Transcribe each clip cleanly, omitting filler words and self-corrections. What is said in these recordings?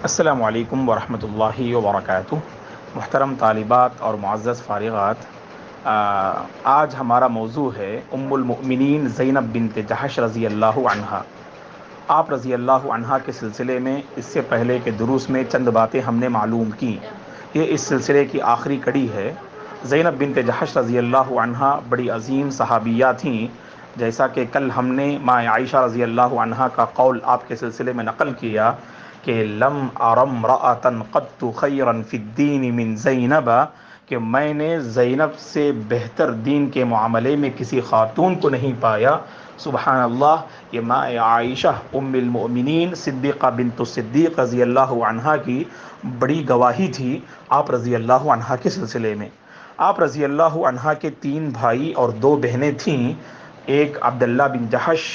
السلام علیکم ورحمۃ اللہ وبرکاتہ۔ محترم طالبات اور معزز فارغات، آج ہمارا موضوع ہے ام المؤمنین زینب بنت جحش رضی اللہ عنہا۔ آپ رضی اللہ عنہا کے سلسلے میں اس سے پہلے کے دروس میں چند باتیں ہم نے معلوم کی۔ یہ اس سلسلے کی آخری کڑی ہے۔ زینب بنت جحش رضی اللہ عنہا بڑی عظیم صحابیہ تھیں، جیسا کہ کل ہم نے ماں عائشہ رضی اللہ عنہا کا قول آپ کے سلسلے میں نقل کیا کہ لم ارم امرأۃ قط خیرا فی الدین من زینب، کہ میں نے زینب سے بہتر دین کے معاملے میں کسی خاتون کو نہیں پایا۔ سبحان اللہ، یہ ماں عائشہ ام المؤمنین صدیقہ بنت الصدیق رضی اللہ عنہا کی بڑی گواہی تھی آپ رضی اللہ عنہا کے سلسلے میں۔ آپ رضی اللہ عنہا کے 3 بھائی اور 2 بہنیں تھیں، ایک عبداللہ بن جحش،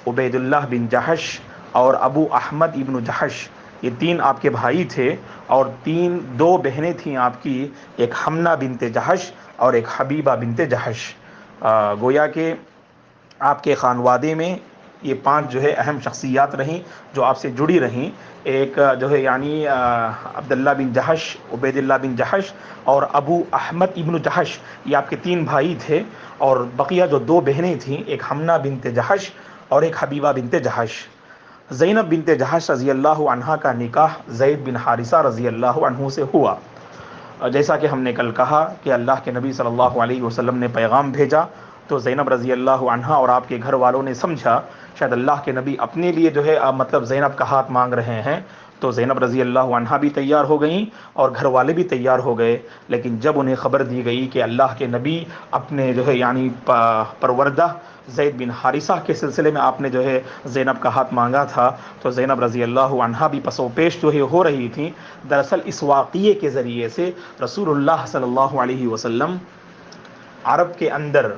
عبید اللہ بن جحش اور ابو احمد ابن جحش، یہ 3 آپ کے بھائی تھے، اور 2 بہنیں تھیں آپ کی، ایک حمنہ بنت جحش اور ایک حبیبہ بنت جحش۔ گویا کہ آپ کے خانوادے میں یہ 5 جو ہے اہم شخصیات رہیں جو آپ سے جڑی رہیں۔ ایک جو ہے یعنی عبداللہ بن جحش، عبید اللہ بن جحش اور ابو احمد ابن جحش، یہ آپ کے 3 بھائی تھے، اور بقیہ جو 2 بہنیں تھیں، ایک حمنہ بنت جحش اور ایک حبیبہ بنت جحش۔ زینب بنت جحش رضی اللہ عنہا کا نکاح زید بن حارثہ رضی اللہ عنہ سے ہوا۔ جیسا کہ ہم نے کل کہا کہ اللہ کے نبی صلی اللہ علیہ وسلم نے پیغام بھیجا تو زینب رضی اللہ عنہا اور آپ کے گھر والوں نے سمجھا شاید اللہ کے نبی اپنے لیے جو ہے مطلب زینب کا ہاتھ مانگ رہے ہیں، تو زینب رضی اللہ عنہا بھی تیار ہو گئیں اور گھر والے بھی تیار ہو گئے۔ لیکن جب انہیں خبر دی گئی کہ اللہ کے نبی اپنے جو ہے یعنی پروردہ زید بن حارثہ کے سلسلے میں آپ نے جو ہے زینب کا ہاتھ مانگا تھا، تو زینب رضی اللہ عنہا بھی پس و پیش جو ہے ہو رہی تھیں۔ دراصل اس واقعے کے ذریعے سے رسول اللہ صلی اللہ علیہ وسلم عرب کے اندر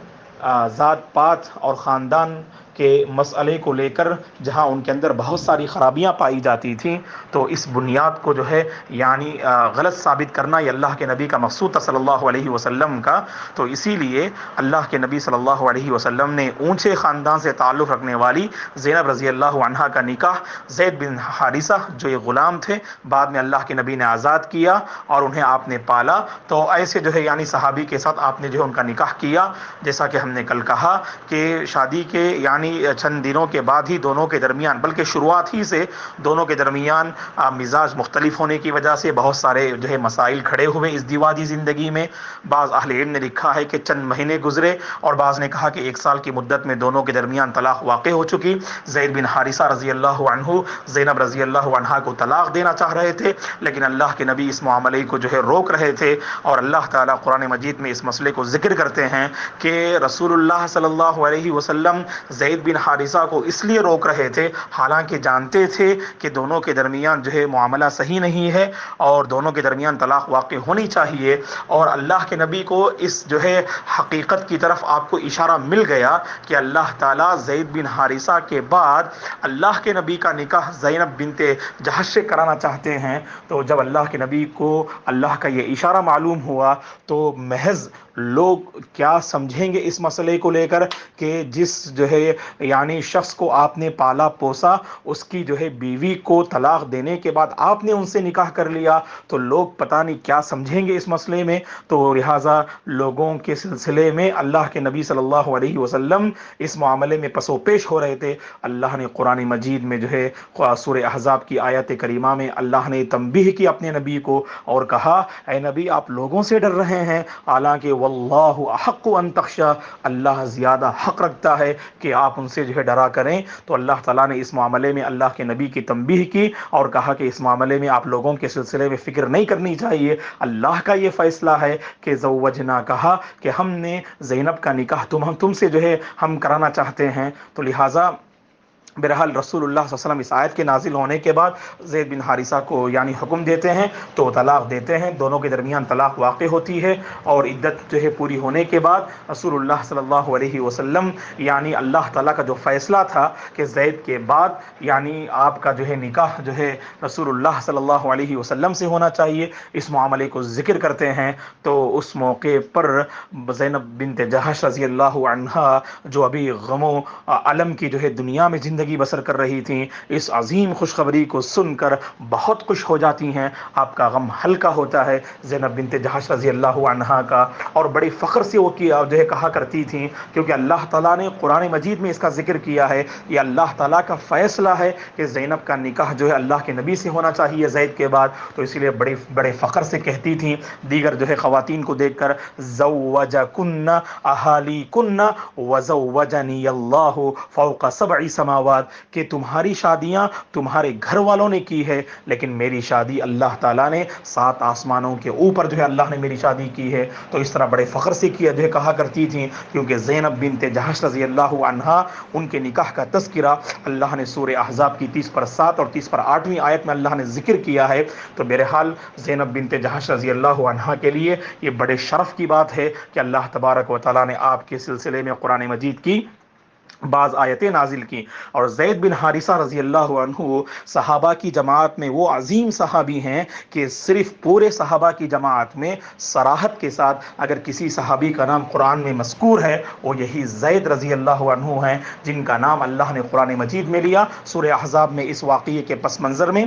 ذات پات اور خاندان کے مسئلے کو لے کر جہاں ان کے اندر بہت ساری خرابیاں پائی جاتی تھیں، تو اس بنیاد کو جو ہے یعنی غلط ثابت کرنا یہ اللہ کے نبی کا مقصود تھا صلی اللہ علیہ وسلم کا۔ تو اسی لیے اللہ کے نبی صلی اللہ علیہ وسلم نے اونچے خاندان سے تعلق رکھنے والی زینب رضی اللہ عنہا کا نکاح زید بن حارثہ جو یہ غلام تھے، بعد میں اللہ کے نبی نے آزاد کیا اور انہیں آپ نے پالا، تو ایسے جو ہے یعنی صحابی کے ساتھ آپ نے جو ہے ان کا نکاح کیا۔ جیسا کہ ہم نے کل کہا کہ شادی کے یعنی چند دنوں کے بعد ہی دونوں کے درمیان، بلکہ شروعات ہی سے دونوں کے درمیان مزاج مختلف ہونے کی وجہ سے بہت سارے جو ہے مسائل کھڑے ہوئے اس دیواجی زندگی میں۔ بعض اہل علم نے لکھا ہے کہ چند مہینے گزرے اور بعض نے کہا کہ 1 سال کی مدت میں دونوں کے درمیان طلاق واقع ہو چکی۔ زید بن حارثہ رضی اللہ عنہ زینب رضی اللہ عنہا کو طلاق دینا چاہ رہے تھے، لیکن اللہ کے نبی اس معاملے کو جو ہے روک رہے تھے، اور اللہ تعالیٰ قرآن مجید میں اس مسئلے کو ذکر کرتے ہیں کہ رسول اللہ صلی اللہ علیہ وسلم زید بن حارثہ کو اس لیے روک رہے تھے، حالانکہ جانتے تھے کہ دونوں کے درمیان جو ہے معاملہ صحیح نہیں ہے اور دونوں کے درمیان طلاق واقع ہونی چاہیے، اور اللہ کے نبی کو اس جو ہے حقیقت کی طرف آپ کو اشارہ مل گیا کہ اللہ تعالیٰ زید بن حارثہ کے بعد اللہ کے نبی کا نکاح زینب بنت جحش سے کرانا چاہتے ہیں۔ تو جب اللہ کے نبی کو اللہ کا یہ اشارہ معلوم ہوا تو محض لوگ کیا سمجھیں گے اس مسئلے کو لے کر کہ جس جو ہے یعنی شخص کو آپ نے پالا پوسا، اس کی جو ہے بیوی کو طلاق دینے کے بعد آپ نے ان سے نکاح کر لیا، تو لوگ پتہ نہیں کیا سمجھیں گے اس مسئلے میں۔ تو لہٰذا لوگوں کے سلسلے میں اللہ کے نبی صلی اللہ علیہ وسلم اس معاملے میں پس و پیش ہو رہے تھے۔ اللہ نے قرآن مجید میں جو ہے سورہ احزاب کی آیت کریمہ میں اللہ نے تنبیہ کی اپنے نبی کو اور کہا، اے نبی آپ لوگوں سے ڈر رہے ہیں، حالانکہ واللہ احق ان تخشى، اللہ زیادہ حق رکھتا ہے کہ آپ ان سے جو ہے ڈرا کریں۔ تو اللہ تعالیٰ نے اس معاملے میں اللہ کے نبی کی تنبیہ کی اور کہا کہ اس معاملے میں آپ لوگوں کے سلسلے میں فکر نہیں کرنی چاہیے، اللہ کا یہ فیصلہ ہے کہ زوجنا، کہا کہ ہم نے زینب کا نکاح تم سے جو ہے ہم کرانا چاہتے ہیں۔ تو لہٰذا بہرحال رسول اللہ صلی اللہ علیہ وسلم اس آیت کے نازل ہونے کے بعد زید بن حارثہ کو یعنی حکم دیتے ہیں تو طلاق دیتے ہیں، دونوں کے درمیان طلاق واقع ہوتی ہے، اور عدت جو ہے پوری ہونے کے بعد رسول اللہ صلی اللہ علیہ وسلم یعنی اللہ تعالیٰ کا جو فیصلہ تھا کہ زید کے بعد یعنی آپ کا جو ہے نکاح جو ہے رسول اللہ صلی اللہ علیہ وسلم سے ہونا چاہیے، اس معاملے کو ذکر کرتے ہیں۔ تو اس موقع پر زینب بنت جحش رضی اللہ عنہا جو ابھی غم و علم کی جو ہے دنیا میں زندگی زندگی بسر کر رہی تھیں، اس عظیم خوشخبری کو سن کر بہت خوش ہو جاتی ہیں، آپ کا غم ہلکا ہوتا ہے زینب بنت جحش رضی اللہ عنہا کا، اور بڑے فخر سے وہ کہا کرتی تھیں، کیونکہ اللہ تعالیٰ نے قرآن مجید میں اس کا ذکر کیا ہے، یہ اللہ تعالیٰ کا فیصلہ ہے کہ زینب کا نکاح جو ہے اللہ کے نبی سے ہونا چاہیے زید کے بعد، تو اس لیے بڑے بڑے فخر سے کہتی تھیں دیگر جو ہے خواتین کو دیکھ کر، زوجکن اہالیکن وزوجنی اللہ فوق سبع سماوات، کہ تمہاری شادیاں تمہارے گھر والوں نے کی ہے، لیکن میری شادی اللہ تعالیٰ نے 7 آسمانوں کے اوپر جو ہے اللہ نے میری شادی کی ہے۔ تو اس طرح بڑے فخر سے جو ہے کہا کرتی تھیں، کیونکہ زینب بنت جحش رضی اللہ عنہا، ان کے نکاح کا تذکرہ اللہ نے سورہ احزاب کی 30/7 اور 30/8 آیت میں اللہ نے ذکر کیا ہے۔ تو بہرحال زینب بنت جحش رضی اللہ عنہا کے لیے یہ بڑے شرف کی بات ہے کہ اللہ تبارک و تعالیٰ نے آپ کے سلسلے میں قرآن مجید کی بعض آیتیں نازل کی۔ اور زید بن حارثہ رضی اللہ عنہ صحابہ کی جماعت میں وہ عظیم صحابی ہیں کہ صرف پورے صحابہ کی جماعت میں صراحت کے ساتھ اگر کسی صحابی کا نام قرآن میں مذکور ہے، وہ یہی زید رضی اللہ عنہ ہیں، جن کا نام اللہ نے قرآن مجید میں لیا۔ سورہ احزاب میں اس واقعے کے پس منظر میں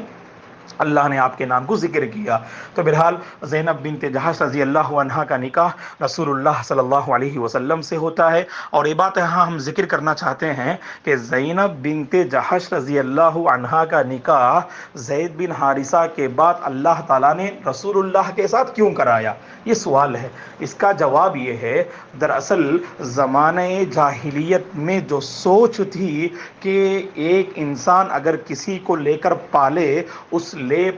اللہ نے آپ کے نام کو ذکر کیا۔ تو بہرحال زینب بنت جحش رضی اللہ عنہا کا نکاح رسول اللہ صلی اللہ علیہ وسلم سے ہوتا ہے، اور یہ بات یہاں ہم ذکر کرنا چاہتے ہیں کہ زینب بنت جحش رضی اللہ عنہا کا نکاح زید بن حارثہ کے بعد اللہ تعالیٰ نے رسول اللہ کے ساتھ کیوں کرایا؟ یہ سوال ہے۔ اس کا جواب یہ ہے، دراصل زمانہ جاہلیت میں جو سوچ تھی کہ ایک انسان اگر کسی کو لے کر پالے، اس لے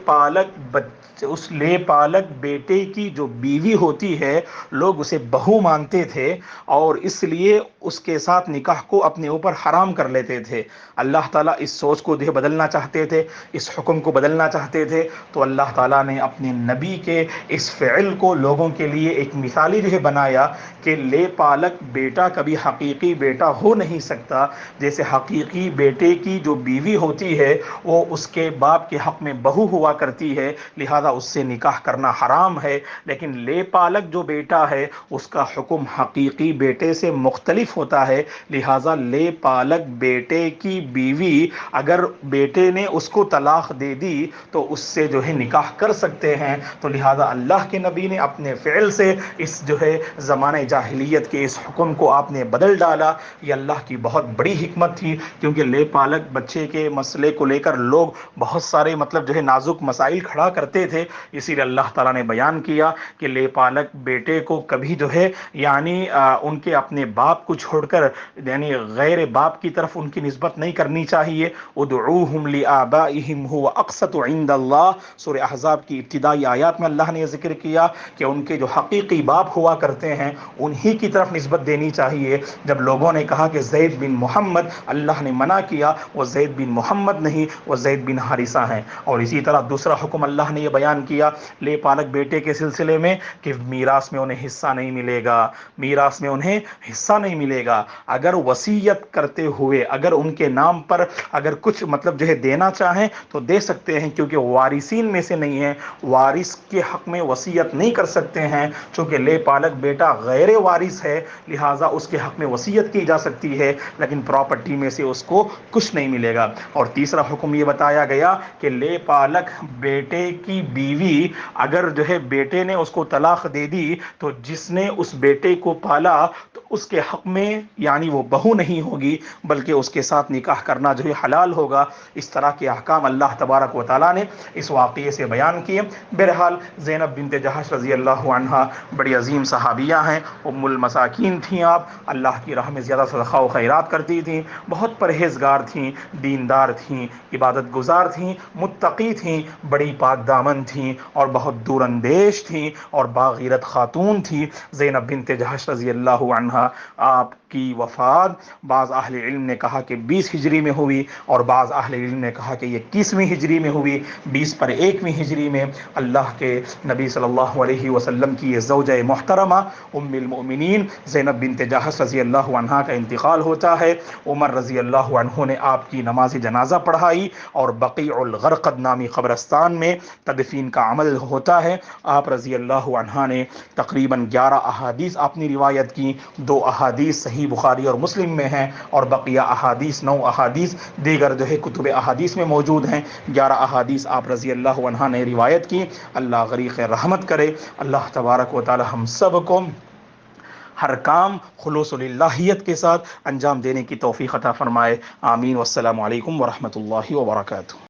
پالک بیٹے کی جو بیوی ہوتی ہے، لوگ اسے بہو مانتے تھے، اور اس لیے اس کے ساتھ نکاح کو اپنے اوپر حرام کر لیتے تھے۔ اللہ تعالیٰ اس سوچ کو بدلنا چاہتے تھے، اس حکم کو بدلنا چاہتے تھے، تو اللہ تعالیٰ نے اپنے نبی کے اس فعل کو لوگوں کے لیے ایک مثالی بنایا کہ لے پالک بیٹا کبھی حقیقی بیٹا ہو نہیں سکتا، جیسے حقیقی بیٹے کی جو بیوی ہوتی ہے وہ اس کے باپ کے حق میں بہو ہوا کرتی ہے، لہذا اس سے نکاح کرنا حرام ہے۔ لیکن لے پالک جو بیٹا ہے اس کا حکم حقیقی بیٹے سے مختلف ہوتا ہے، لہذا لے پالک بیٹے کی بیوی اگر بیٹے نے اس کو طلاق دے دی تو اس سے جو ہے نکاح کر سکتے ہیں۔ تو لہذا اللہ کے نبی نے اپنے فعل سے اس جو ہے زمانہ جاہلیت کے اس حکم کو آپ نے بدل ڈالا۔ یہ اللہ کی بہت بڑی حکمت تھی، کیونکہ لے پالک بچے کے مسئلے کو لے کر لوگ بہت سارے جو ہے نازک مسائل کھڑا کرتے تھے، اسی لیے اللہ تعالیٰ نے بیان کیا کہ لے پالک بیٹے کو کبھی جو ہے یعنی ان کے اپنے باپ کو چھوڑ کر یعنی غیر باپ کی طرف ان کی نسبت نہیں کرنی چاہیے۔ ادعوہم لآبائہم هو اقسط عند اللہ، سورہ احزاب کی ابتدائی آیات میں اللہ نے یہ ذکر کیا کہ ان کے جو حقیقی باپ ہوا کرتے ہیں انہی کی طرف نسبت دینی چاہیے۔ جب لوگوں نے کہا کہ زید بن محمد، اللہ نے منع کیا، وہ زید بن محمد نہیں، وہ زید بن حارثہ ہیں۔ اور اسی طرح دوسرا حکم اللہ نے یہ بیان کیا لے پالک بیٹے کے سلسلے میں کہ میراث میں انہیں حصہ نہیں ملے گا، میراث میں انہیں حصہ نہیں ملے گا۔ اگر وصیت کرتے ہوئے اگر ان کے نام پر اگر کچھ جو ہے دینا چاہیں تو دے سکتے ہیں، کیونکہ وارثین میں سے نہیں ہیں، وارث کے حق میں وصیت نہیں کر سکتے ہیں، چونکہ لے پالک بیٹا غیر وارث ہے، لہٰذا اس کے حق میں وصیت کی جا سکتی ہے، لیکن پراپرٹی میں سے اس کو کچھ نہیں ملے گا۔ اور تیسرا حکم یہ بتایا گیا کہ لے پالک بیٹے کی بیوی اگر جو ہے بیٹے نے اس کو طلاق دے دی تو جس نے اس بیٹے کو پالا تو اس کے حق میں یعنی وہ بہو نہیں ہوگی، بلکہ اس کے ساتھ نکاح کرنا جو ہے حلال ہوگا۔ اس طرح کے احکام اللہ تبارک و تعالیٰ نے اس واقعے سے بیان کیے۔ بہرحال زینب بنت جحش رضی اللہ عنہا بڑی عظیم صحابیہ ہیں، ام المساکین تھیں، آپ اللہ کی راہ میں زیادہ صدقہ و خیرات کرتی تھیں، بہت پرہیزگار تھیں، دیندار تھیں، عبادت گزار تھیں، متقی تھیں، بڑی پاک دامن تھیں اور بہت دور اندیش تھیں اور باغیرت خاتون تھیں۔ زینب بنت جحش رضی اللہ عنہا آپ کی وفات بعض اہل علم نے کہا کہ 20 ہجری میں ہوئی، اور بعض اہل علم نے کہا کہ 21ویں ہجری میں ہوئی۔ 20/1 ہجری میں اللہ کے نبی صلی اللہ علیہ وسلم کی یہ زوجہ محترمہ ام المؤمنین زینب بنت جحش رضی اللہ عنہا کا انتقال ہوتا ہے۔ عمر رضی اللہ عنہ نے آپ کی نماز جنازہ پڑھائی اور بقیع الغرقد نامی قبرستان میں تدفین کا عمل ہوتا ہے۔ آپ رضی اللہ عنہ نے تقریباً 11 احادیث آپ نے روایت کی، 2 احادیث صحیح بخاری اور مسلم میں ہیں، اور بقیہ احادیث 9 احادیث دیگر جو ہے کتب احادیث میں موجود ہیں۔ 11 احادیث آپ رضی اللہ عنہ نے روایت کی۔ اللہ غریق رحمت کرے، اللہ تبارک و تعالی ہم سب کو ہر کام خلوص للہیت کے ساتھ انجام دینے کی توفیق عطا فرمائے، آمین، والسلام علیکم ورحمۃ اللہ وبرکاتہ۔